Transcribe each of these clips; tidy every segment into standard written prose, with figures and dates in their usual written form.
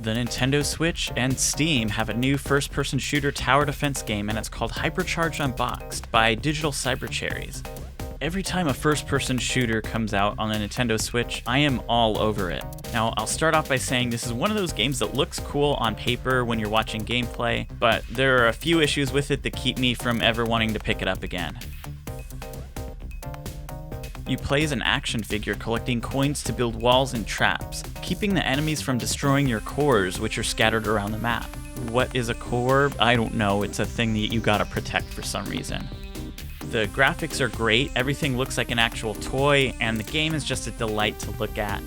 The Nintendo Switch and Steam have a new first-person shooter tower defense game, and it's called Hypercharge Unboxed by Digital Cybercherries. Every time a first-person shooter comes out on the Nintendo Switch, I am all over it. Now, I'll start off by saying this is one of those games that looks cool on paper when you're watching gameplay, but there are a few issues with it that keep me from ever wanting to pick it up again. You play as an action figure collecting coins to build walls and traps, keeping the enemies from destroying your cores, which are scattered around the map. What is a core? I don't know, it's a thing that you gotta protect for some reason. The graphics are great, everything looks like an actual toy, and the game is just a delight to look at.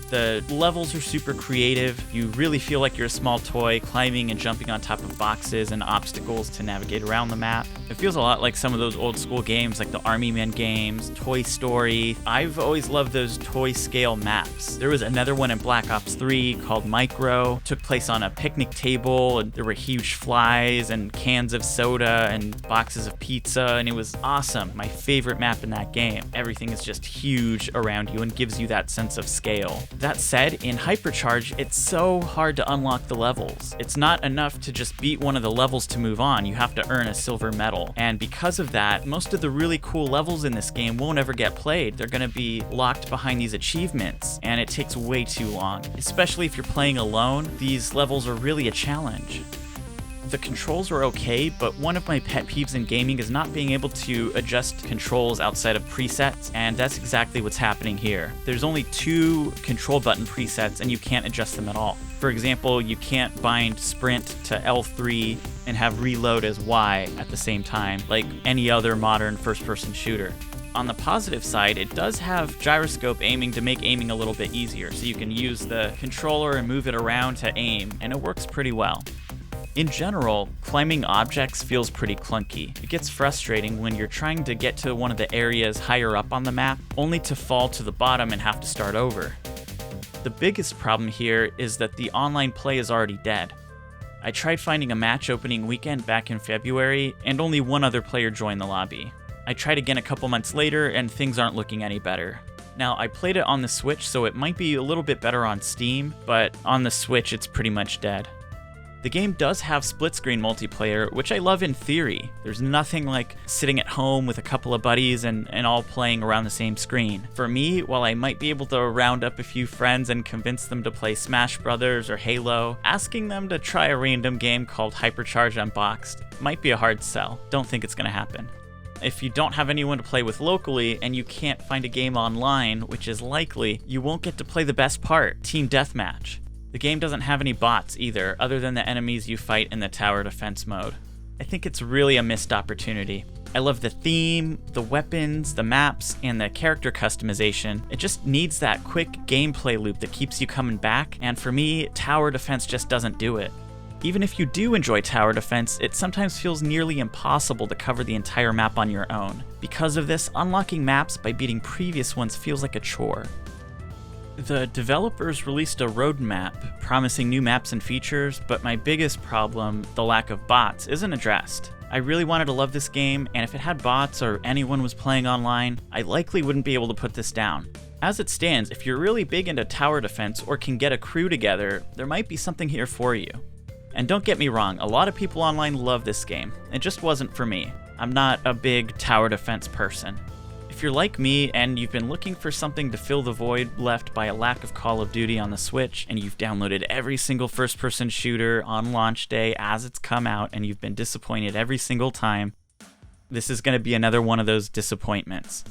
The levels are super creative. You really feel like you're a small toy climbing and jumping on top of boxes and obstacles to navigate around the map. It feels a lot like some of those old school games like the Army Men games, Toy Story. I've always loved those toy scale maps. There was another one in Black Ops 3 called Micro. It took place on a picnic table, and there were huge flies and cans of soda and boxes of pizza, and it was awesome. My favorite map in that game. Everything is just huge around you and gives you that sense of scale. That said, in Hypercharge, it's so hard to unlock the levels. It's not enough to just beat one of the levels to move on, you have to earn a silver medal. And because of that, most of the really cool levels in this game won't ever get played. They're gonna be locked behind these achievements, and it takes way too long. Especially if you're playing alone, these levels are really a challenge. The controls are okay, but one of my pet peeves in gaming is not being able to adjust controls outside of presets, and that's exactly what's happening here. There's only 2 control button presets, and you can't adjust them at all. For example, you can't bind sprint to L3 and have reload as Y at the same time, like any other modern first-person shooter. On the positive side, it does have gyroscope aiming to make aiming a little bit easier, so you can use the controller and move it around to aim, and it works pretty well. In general, climbing objects feels pretty clunky. It gets frustrating when you're trying to get to one of the areas higher up on the map, only to fall to the bottom and have to start over. The biggest problem here is that the online play is already dead. I tried finding a match opening weekend back in February, and only one other player joined the lobby. I tried again a couple months later, and things aren't looking any better. Now, I played it on the Switch, so it might be a little bit better on Steam, but on the Switch it's pretty much dead. The game does have split-screen multiplayer, which I love in theory. There's nothing like sitting at home with a couple of buddies and all playing around the same screen. For me, while I might be able to round up a few friends and convince them to play Smash Brothers or Halo, asking them to try a random game called Hypercharge Unboxed might be a hard sell. Don't think it's gonna happen. If you don't have anyone to play with locally and you can't find a game online, which is likely, you won't get to play the best part, Team Deathmatch. The game doesn't have any bots either, other than the enemies you fight in the tower defense mode. I think it's really a missed opportunity. I love the theme, the weapons, the maps, and the character customization. It just needs that quick gameplay loop that keeps you coming back, and for me, tower defense just doesn't do it. Even if you do enjoy tower defense, it sometimes feels nearly impossible to cover the entire map on your own. Because of this, unlocking maps by beating previous ones feels like a chore. The developers released a roadmap promising new maps and features, but my biggest problem, the lack of bots, isn't addressed. I really wanted to love this game, and if it had bots or anyone was playing online, I likely wouldn't be able to put this down. As it stands, if you're really big into tower defense or can get a crew together, there might be something here for you. And don't get me wrong, a lot of people online love this game. It just wasn't for me. I'm not a big tower defense person. If you're like me and you've been looking for something to fill the void left by a lack of Call of Duty on the Switch, and you've downloaded every single first-person shooter on launch day as it's come out, and you've been disappointed every single time, this is going to be another one of those disappointments.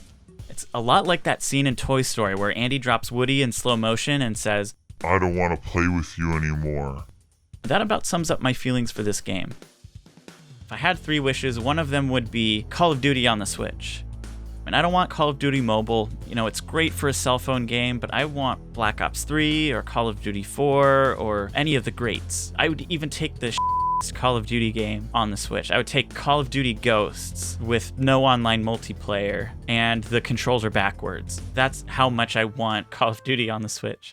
It's a lot like that scene in Toy Story where Andy drops Woody in slow motion and says, "I don't want to play with you anymore." That about sums up my feelings for this game. If I had 3 wishes, one of them would be Call of Duty on the Switch. And I don't want Call of Duty Mobile. You know, it's great for a cell phone game, but I want Black Ops 3 or Call of Duty 4 or any of the greats. I would even take the Call of Duty game on the Switch. I would take Call of Duty Ghosts with no online multiplayer and the controls are backwards. That's how much I want Call of Duty on the Switch.